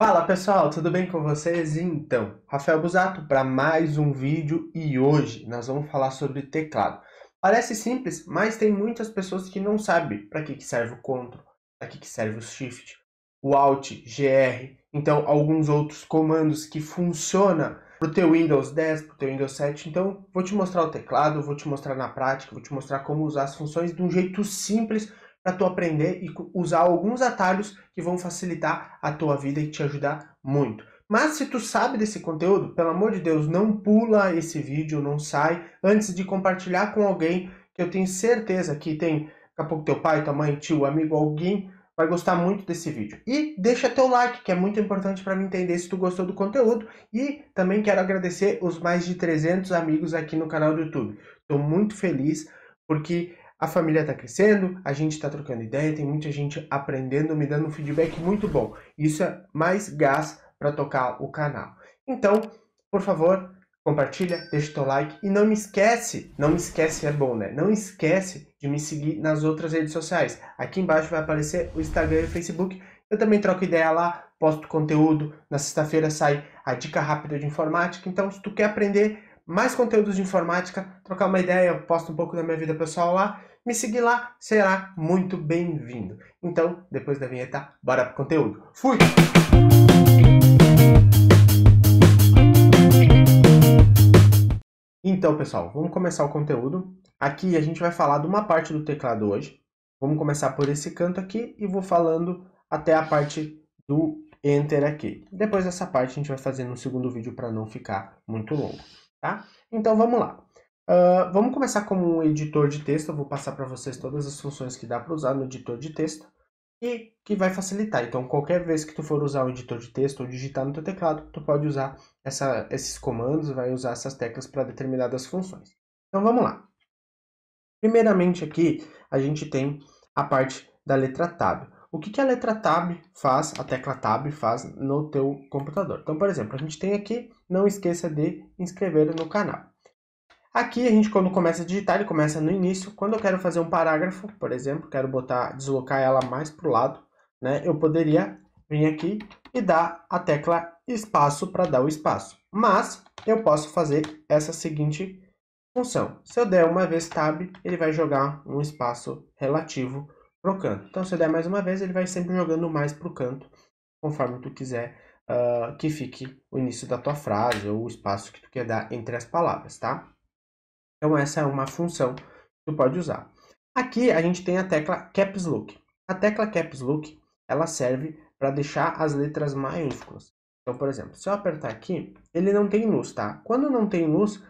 Fala pessoal, tudo bem com vocês? Então, Rafael Busato para mais um vídeo e hoje nós vamos falar sobre teclado. Parece simples, mas tem muitas pessoas que não sabem para que serve o Ctrl, para que serve o Shift, o Alt, GR, então alguns outros comandos que funcionam para o teu Windows 10, para o teu Windows 7. Então, vou te mostrar o teclado, vou te mostrar na prática, vou te mostrar como usar as funções de um jeito simples para tu aprender e usar alguns atalhos que vão facilitar a tua vida e te ajudar muito. Mas se tu sabe desse conteúdo, pelo amor de Deus, não pula esse vídeo, não sai antes de compartilhar com alguém que eu tenho certeza que tem, daqui a pouco teu pai, tua mãe, tio, amigo, alguém vai gostar muito desse vídeo. E deixa teu like, que é muito importante para mim entender se tu gostou do conteúdo. E também quero agradecer os mais de 300 amigos aqui no canal do YouTube. Estou muito feliz porque a família está crescendo, a gente está trocando ideia, tem muita gente aprendendo, me dando um feedback muito bom. Isso é mais gás para tocar o canal. Então, por favor, compartilha, deixa o teu like e não me esquece é bom, né? Não esquece de me seguir nas outras redes sociais. Aqui embaixo vai aparecer o Instagram e o Facebook. Eu também troco ideia lá, posto conteúdo. Na sexta-feira sai a dica rápida de informática. Então, se tu quer aprender mais conteúdos de informática, trocar uma ideia, eu posto um pouco da minha vida pessoal lá. Me seguir lá, será muito bem-vindo. Então, depois da vinheta, bora pro conteúdo. Fui! Então, pessoal, vamos começar o conteúdo. Aqui a gente vai falar de uma parte do teclado hoje. Vamos começar por esse canto aqui e vou falando até a parte do Enter aqui. Depois dessa parte a gente vai fazer no segundo vídeo para não ficar muito longo, tá? Então vamos lá. Vamos começar como um editor de texto. Eu vou passar para vocês todas as funções que dá para usar no editor de texto e que vai facilitar. Então, qualquer vez que tu for usar um editor de texto ou digitar no teu teclado, tu pode usar esses comandos, vai usar essas teclas para determinadas funções. Então, vamos lá. Primeiramente aqui, a gente tem a parte da letra Tab. O que a letra Tab faz, a tecla Tab faz no teu computador? Então, por exemplo, a gente tem aqui, não esqueça de inscrever no canal. Aqui a gente, quando começa a digitar, ele começa no início. Quando eu quero fazer um parágrafo, por exemplo, quero deslocar ela mais para o lado, né? Eu poderia vir aqui e dar a tecla espaço para dar o espaço. Mas eu posso fazer essa seguinte função. Se eu der uma vez Tab, ele vai jogar um espaço relativo para o canto. Então, se eu der mais uma vez, ele vai sempre jogando mais para o canto, conforme tu quiser que fique o início da tua frase ou o espaço que tu quer dar entre as palavras, tá? Então essa é uma função que tu pode usar. Aqui a gente tem a tecla Caps Lock. A tecla Caps Lock, ela serve para deixar as letras maiúsculas. Então, por exemplo, se eu apertar aqui, ele não tem luz, tá? Quando não tem luz,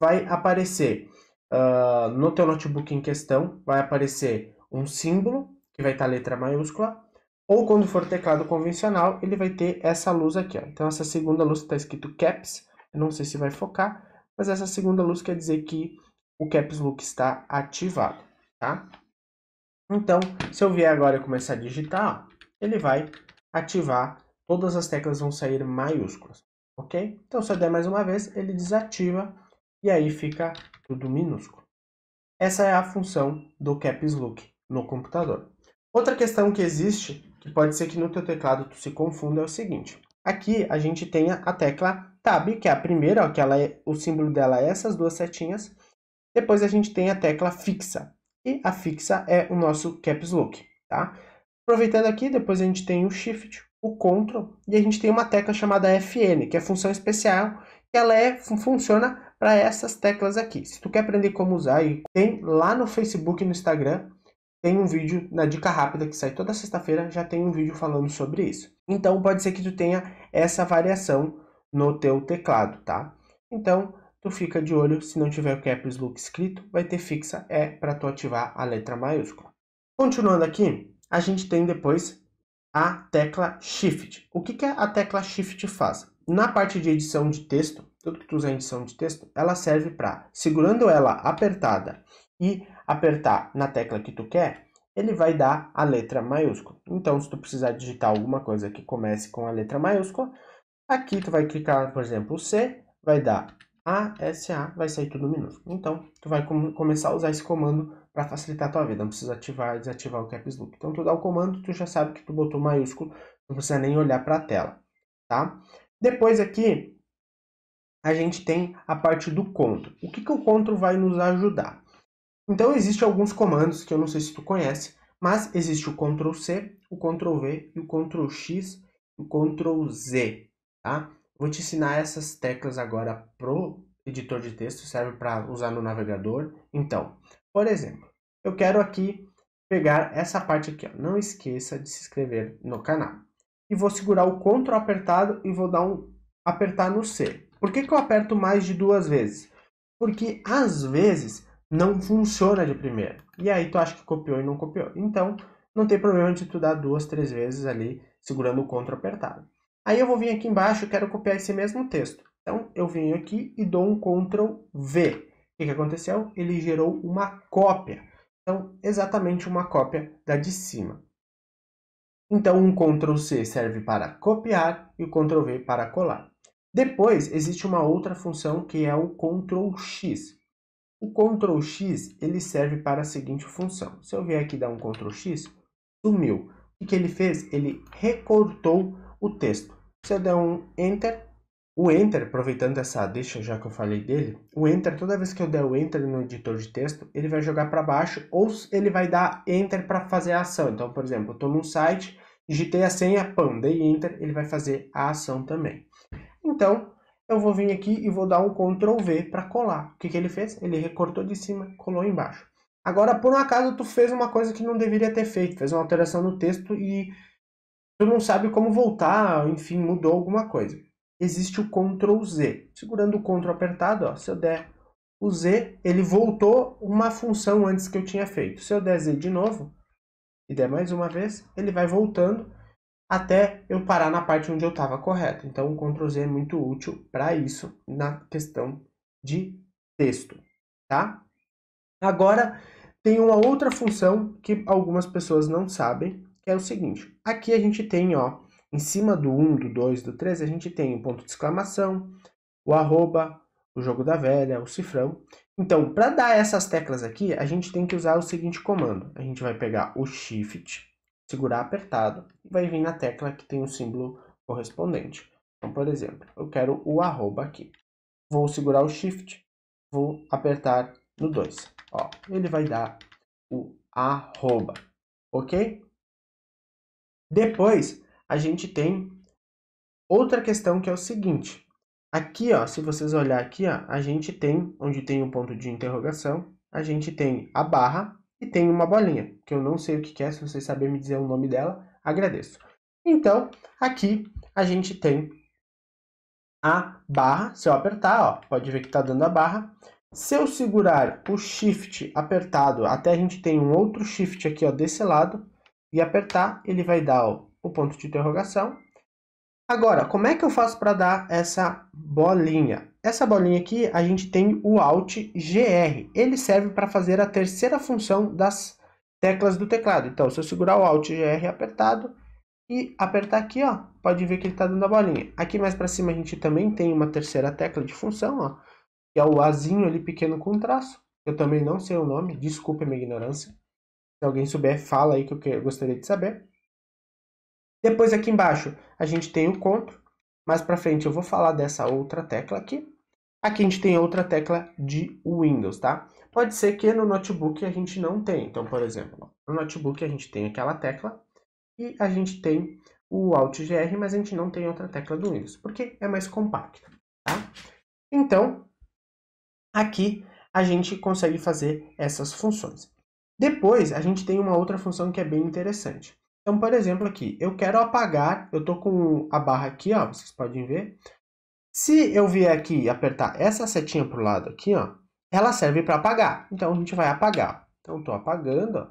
vai aparecer no teu notebook em questão, vai aparecer um símbolo, que vai estar a letra maiúscula, ou quando for teclado convencional, ele vai ter essa luz aqui, ó. Então essa segunda luz está escrito Caps, eu não sei se vai focar, mas essa segunda luz quer dizer que o Caps Lock está ativado, tá? Então, se eu vier agora e começar a digitar, ó, ele vai ativar, todas as teclas vão sair maiúsculas, ok? Então, se eu der mais uma vez, ele desativa e aí fica tudo minúsculo. Essa é a função do Caps Lock no computador. Outra questão que existe, que pode ser que no teu teclado tu se confunda, é o seguinte. Aqui a gente tem a tecla Tab, que é a primeira, ó, que o símbolo dela é essas duas setinhas. Depois a gente tem a tecla fixa. E a fixa é o nosso Caps Lock, tá? Aproveitando aqui, depois a gente tem o Shift, o Ctrl, e a gente tem uma tecla chamada FN, que é função especial, que ela funciona para essas teclas aqui. Se tu quer aprender como usar, tem lá no Facebook e no Instagram, tem um vídeo na dica rápida que sai toda sexta-feira, já tem um vídeo falando sobre isso. Então pode ser que tu tenha essa variação no teu teclado, tá? Então tu fica de olho, se não tiver o Caps Lock escrito, vai ter fixa, é para tu ativar a letra maiúscula. Continuando aqui, a gente tem depois a tecla Shift. O que a tecla Shift faz? Na parte de edição de texto, tudo que tu usa em edição de texto, ela serve para, segurando ela apertada e apertar na tecla que tu quer, ele vai dar a letra maiúscula. Então, se tu precisar digitar alguma coisa que comece com a letra maiúscula, aqui tu vai clicar, por exemplo, o C, vai dar ASA, vai sair tudo minúsculo. Então, tu vai começar a usar esse comando para facilitar a tua vida. Não precisa ativar e desativar o Caps Lock. Então, tu dá o comando, tu já sabe que tu botou maiúsculo, não precisa nem olhar para a tela. tá? Depois aqui, a gente tem a parte do CTRL. O que o CTRL vai nos ajudar? Então, existem alguns comandos que eu não sei se tu conhece, mas existe o Ctrl+C, o Ctrl+V e o Ctrl+X e o Ctrl+Z, tá? Vou te ensinar essas teclas agora pro editor de texto, serve para usar no navegador. Então, por exemplo, eu quero aqui pegar essa parte aqui, ó. Não esqueça de se inscrever no canal. E vou segurar o Ctrl apertado e vou dar apertar no C. Por que eu aperto mais de 2 vezes? Porque às vezes não funciona de primeira. E aí tu acha que copiou e não copiou. Então, não tem problema de tu dar 2, 3 vezes ali, segurando o Ctrl apertado. Aí eu vou vir aqui embaixo e quero copiar esse mesmo texto. Então, eu venho aqui e dou um Ctrl+V. O que aconteceu? Ele gerou uma cópia. Então, exatamente uma cópia da de cima. Então, um Ctrl+C serve para copiar e o Ctrl+V para colar. Depois, existe uma outra função que é o Ctrl+X. O Ctrl+X ele serve para a seguinte função. Se eu vier aqui dar um Ctrl+X, sumiu. O que ele fez? Ele recortou o texto. Se eu der um Enter, o Enter, aproveitando essa deixa já que eu falei dele, o Enter, toda vez que eu der o Enter no editor de texto, ele vai jogar para baixo ou ele vai dar Enter para fazer a ação. Então, por exemplo, eu estou num site, digitei a senha, pam, dei Enter, ele vai fazer a ação também. Então, eu vou vir aqui e vou dar um Ctrl+V para colar. O que ele fez? Ele recortou de cima, colou embaixo. Agora, por um acaso, tu fez uma coisa que não deveria ter feito, fez uma alteração no texto e tu não sabe como voltar, enfim, mudou alguma coisa. Existe o Ctrl+Z. Segurando o Ctrl apertado, ó, se eu der o Z, ele voltou uma função antes que eu tinha feito. Se eu der Z de novo e der mais uma vez, ele vai voltando até eu parar na parte onde eu estava correto. Então, o Ctrl+Z é muito útil para isso na questão de texto, tá? Agora, tem uma outra função que algumas pessoas não sabem, que é o seguinte. Aqui a gente tem, ó, em cima do 1, do 2, do 3, a gente tem o ponto de exclamação, o arroba, o jogo da velha, o cifrão. Então, para dar essas teclas aqui, a gente tem que usar o seguinte comando. A gente vai pegar o Shift, segurar apertado, e vai vir na tecla que tem o símbolo correspondente. Então, por exemplo, eu quero o arroba aqui. Vou segurar o Shift, vou apertar no 2. Ó, ele vai dar o arroba, ok? Depois, a gente tem outra questão que é o seguinte. Aqui, ó, se vocês olharem aqui, ó, a gente tem, onde tem um ponto de interrogação, a gente tem a barra e tem uma bolinha, que eu não sei o que é, se vocês saberem me dizer o nome dela, agradeço. Então, aqui a gente tem a barra, se eu apertar, ó, pode ver que está dando a barra. Se eu segurar o Shift apertado, até a gente tem um outro Shift aqui, ó, desse lado, e apertar, ele vai dar, ó, o ponto de interrogação. Agora, como é que eu faço para dar essa bolinha? Essa bolinha aqui, a gente tem o Alt GR. Ele serve para fazer a terceira função das teclas do teclado. Então, se eu segurar o Alt GR apertado e apertar aqui, ó, pode ver que ele está dando a bolinha. Aqui mais para cima a gente também tem uma terceira tecla de função, ó, que é o Azinho ali pequeno com traço. Eu também não sei o nome, desculpe a minha ignorância. Se alguém souber, fala aí que eu gostaria de saber. Depois aqui embaixo a gente tem o Ctrl, mais para frente eu vou falar dessa outra tecla aqui. Aqui a gente tem outra tecla de Windows, tá? Pode ser que no notebook a gente não tenha. Então, por exemplo, no notebook a gente tem aquela tecla e a gente tem o Alt GR, mas a gente não tem outra tecla do Windows, porque é mais compacto, tá? Então, aqui a gente consegue fazer essas funções. Depois, a gente tem uma outra função que é bem interessante. Então, por exemplo, aqui, eu quero apagar, eu estou com a barra aqui, ó, vocês podem ver. Se eu vier aqui e apertar essa setinha para o lado aqui, ó, ela serve para apagar. Então, a gente vai apagar. Então, estou apagando, ó,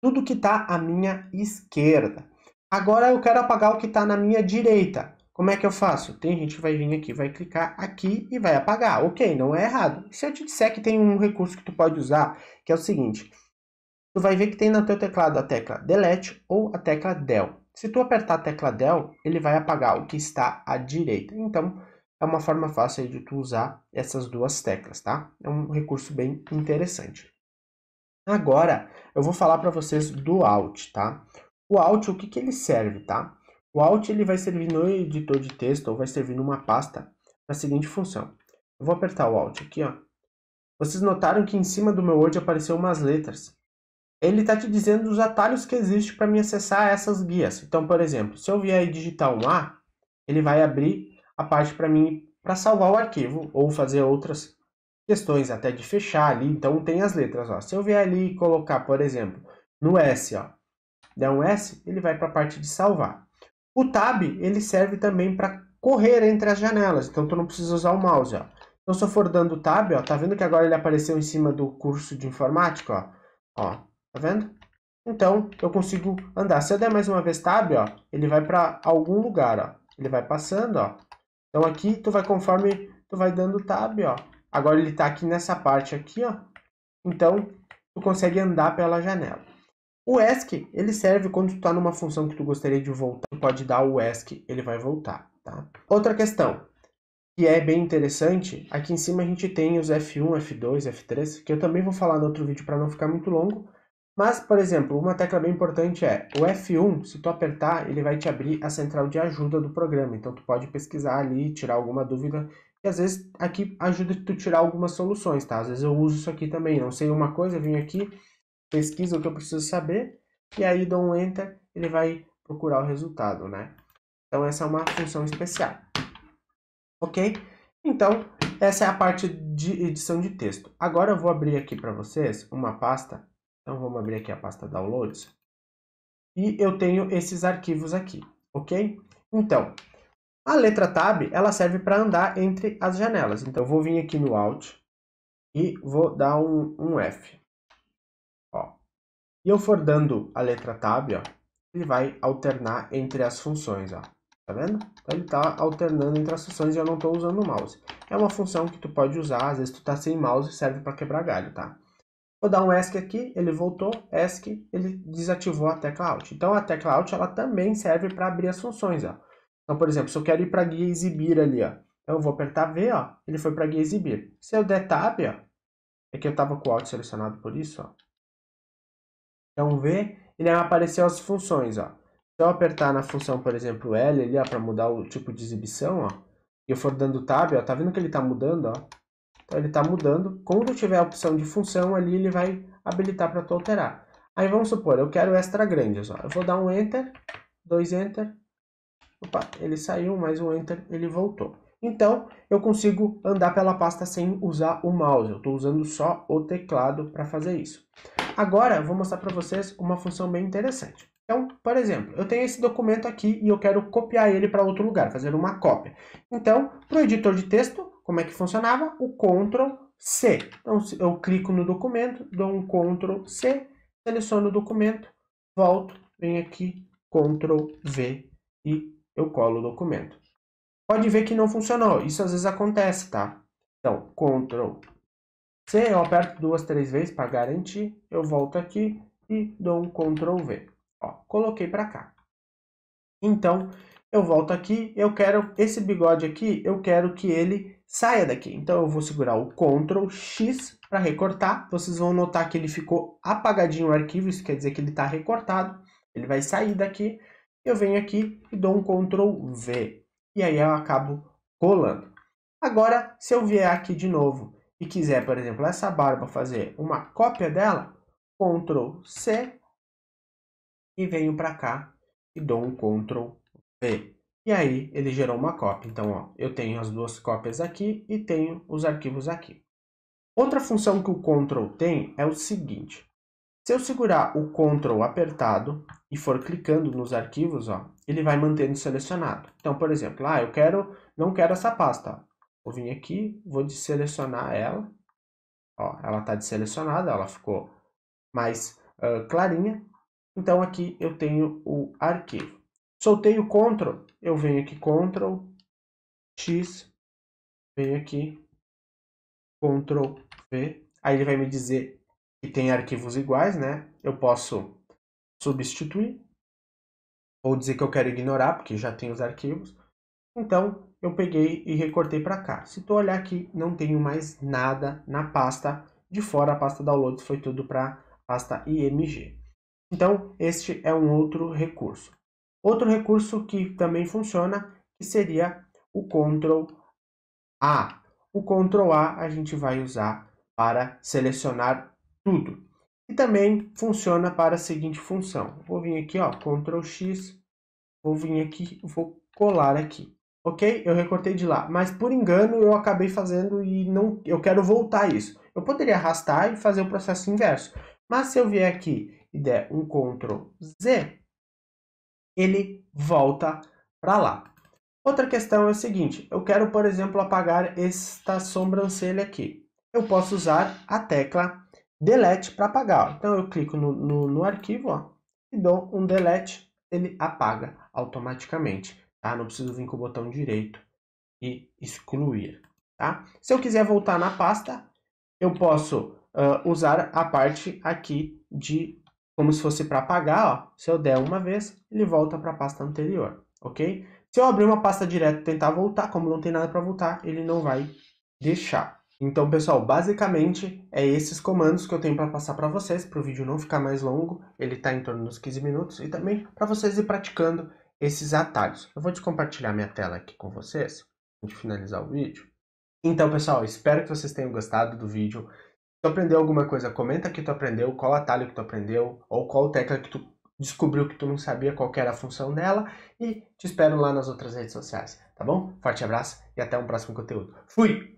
tudo que está à minha esquerda. Agora, eu quero apagar o que está na minha direita. Como é que eu faço? Tem gente que vai vir aqui, vai clicar aqui e vai apagar. Ok, não é errado. Se eu te disser que tem um recurso que tu pode usar, que é o seguinte. Tu vai ver que tem no teu teclado a tecla Delete ou a tecla Del. Se tu apertar a tecla Del, ele vai apagar o que está à direita. Então, é uma forma fácil de tu usar essas duas teclas, tá? É um recurso bem interessante. Agora, eu vou falar para vocês do Alt, tá? O Alt, o que ele serve, tá? O Alt ele vai servir no editor de texto ou vai servir numa pasta para a seguinte função. Eu vou apertar o Alt aqui, ó. Vocês notaram que em cima do meu Word apareceu umas letras. Ele está te dizendo os atalhos que existem para me acessar essas guias. Então, por exemplo, se eu vier e digitar um A, ele vai abrir a parte para mim para salvar o arquivo ou fazer outras questões, até de fechar ali. Então tem as letras, ó. Se eu vier ali e colocar, por exemplo, no S, ó, der um S, ele vai para a parte de salvar. O Tab, ele serve também para correr entre as janelas, então tu não precisa usar o mouse, ó. Então se eu for dando Tab, ó, tá vendo que agora ele apareceu em cima do curso de informática, ó? Ó, tá vendo? Então eu consigo andar. Se eu der mais uma vez Tab, ó, ele vai para algum lugar, ó. Ele vai passando, ó. Então aqui tu vai conforme tu vai dando Tab, ó. Agora ele tá aqui nessa parte aqui, ó. Então tu consegue andar pela janela. O ESC, ele serve quando tu está numa função que tu gostaria de voltar, tu pode dar o ESC, ele vai voltar, tá? Outra questão, que é bem interessante, aqui em cima a gente tem os F1, F2, F3, que eu também vou falar no outro vídeo para não ficar muito longo, mas, por exemplo, uma tecla bem importante é o F1, se tu apertar, ele vai te abrir a central de ajuda do programa, então tu pode pesquisar ali, tirar alguma dúvida, e às vezes aqui ajuda tu tirar algumas soluções, tá? Às vezes eu uso isso aqui também, não sei uma coisa, eu venho aqui, pesquisa o que eu preciso saber, e aí dou um Enter, ele vai procurar o resultado, né? Então essa é uma função especial. Ok? Então, essa é a parte de edição de texto. Agora eu vou abrir aqui para vocês uma pasta. Então vamos abrir aqui a pasta Downloads. E eu tenho esses arquivos aqui, ok? Então, a letra Tab, ela serve para andar entre as janelas. Então eu vou vir aqui no Alt e vou dar um F. Ó. E eu for dando a letra Tab, ó, ele vai alternar entre as funções, ó. Tá vendo? Então ele está alternando entre as funções e eu não estou usando o mouse. É uma função que tu pode usar, às vezes tu tá sem mouse, serve para quebrar galho, tá? Vou dar um ESC aqui, ele voltou, ESC, ele desativou a tecla Alt. Então a tecla Alt ela também serve para abrir as funções, ó. Então, por exemplo, se eu quero ir para a guia exibir ali, ó, então eu vou apertar V, ó, ele foi para a guia exibir. Se eu der Tab, ó, é que eu estava com o Alt selecionado por isso, ó. Então V, ele vai aparecer as funções, ó. Se eu apertar na função, por exemplo, L ali, ó, para mudar o tipo de exibição, ó, e eu for dando Tab, ó, tá vendo que ele tá mudando, ó? Então ele tá mudando. Quando tiver a opção de função ali, ele vai habilitar para tu alterar. Aí vamos supor, eu quero extra grandes, ó. Eu vou dar um Enter, 2 Enter. Opa, ele saiu, mais um Enter, ele voltou. Então, eu consigo andar pela pasta sem usar o mouse. Eu estou usando só o teclado para fazer isso. Agora, eu vou mostrar para vocês uma função bem interessante. Então, por exemplo, eu tenho esse documento aqui e eu quero copiar ele para outro lugar, fazer uma cópia. Então, para o editor de texto, como é que funcionava? O Ctrl C. Então, eu clico no documento, dou um Ctrl C, seleciono o documento, volto, venho aqui, Ctrl V e eu colo o documento. Pode ver que não funcionou, isso às vezes acontece, tá? Então, Ctrl C, eu aperto 2, 3 vezes para garantir, eu volto aqui e dou um Ctrl V. Ó, coloquei para cá. Então, eu volto aqui, eu quero esse bigode aqui, eu quero que ele saia daqui. Então, eu vou segurar o Ctrl X para recortar. Vocês vão notar que ele ficou apagadinho o arquivo, isso quer dizer que ele está recortado. Ele vai sair daqui. Eu venho aqui e dou um Ctrl V. E aí eu acabo colando. Agora, se eu vier aqui de novo e quiser, por exemplo, essa barba fazer uma cópia dela, Ctrl C e venho para cá e dou um Ctrl V. E aí ele gerou uma cópia. Então, ó, eu tenho as duas cópias aqui e tenho os arquivos aqui. Outra função que o Ctrl tem é o seguinte. Se eu segurar o Ctrl apertado e for clicando nos arquivos, ó, ele vai mantendo selecionado. Então, por exemplo, eu não quero essa pasta. Ó. Vou vir aqui, vou desselecionar ela. Ó, ela está desselecionada, ela ficou mais clarinha. Então aqui eu tenho o arquivo. Soltei o Ctrl, eu venho aqui Ctrl X, venho aqui Ctrl V. Aí ele vai me dizer que tem arquivos iguais, né? Eu posso substituir ou dizer que eu quero ignorar, porque já tem os arquivos. Então eu peguei e recortei para cá. Se tu olhar aqui, não tenho mais nada na pasta de fora. A pasta Downloads foi tudo para pasta IMG. Então, este é um outro recurso. Outro recurso que também funciona, que seria o Ctrl A. O Ctrl A a gente vai usar para selecionar tudo. E também funciona para a seguinte função. Vou vir aqui, ó, Ctrl X, vou vir aqui, vou colar aqui. Ok? Eu recortei de lá, mas por engano eu acabei fazendo e não, eu quero voltar isso. Eu poderia arrastar e fazer o processo inverso, mas se eu vier aqui e der um Ctrl Z, ele volta para lá. Outra questão é o seguinte, eu quero, por exemplo, apagar esta sobrancelha aqui. Eu posso usar a tecla Delete para apagar. Então eu clico no arquivo, ó, e dou um Delete, ele apaga automaticamente. Tá? Não preciso vir com o botão direito e excluir. Tá? Se eu quiser voltar na pasta, eu posso usar a parte aqui de como se fosse para apagar. Ó. Se eu der uma vez, ele volta para a pasta anterior, ok? Se eu abrir uma pasta direto e tentar voltar, como não tem nada para voltar, ele não vai deixar. Então, pessoal, basicamente é esses comandos que eu tenho para passar para vocês, para o vídeo não ficar mais longo. Ele está em torno dos 15 minutos e também para vocês ir praticando esses atalhos. Eu vou compartilhar minha tela aqui com vocês, para a gente finalizar o vídeo. Então, pessoal, espero que vocês tenham gostado do vídeo. Se tu aprendeu alguma coisa, comenta que tu aprendeu, qual atalho que tu aprendeu, ou qual tecla que tu descobriu que tu não sabia qual que era a função dela, e te espero lá nas outras redes sociais, tá bom? Forte abraço e até um próximo conteúdo. Fui!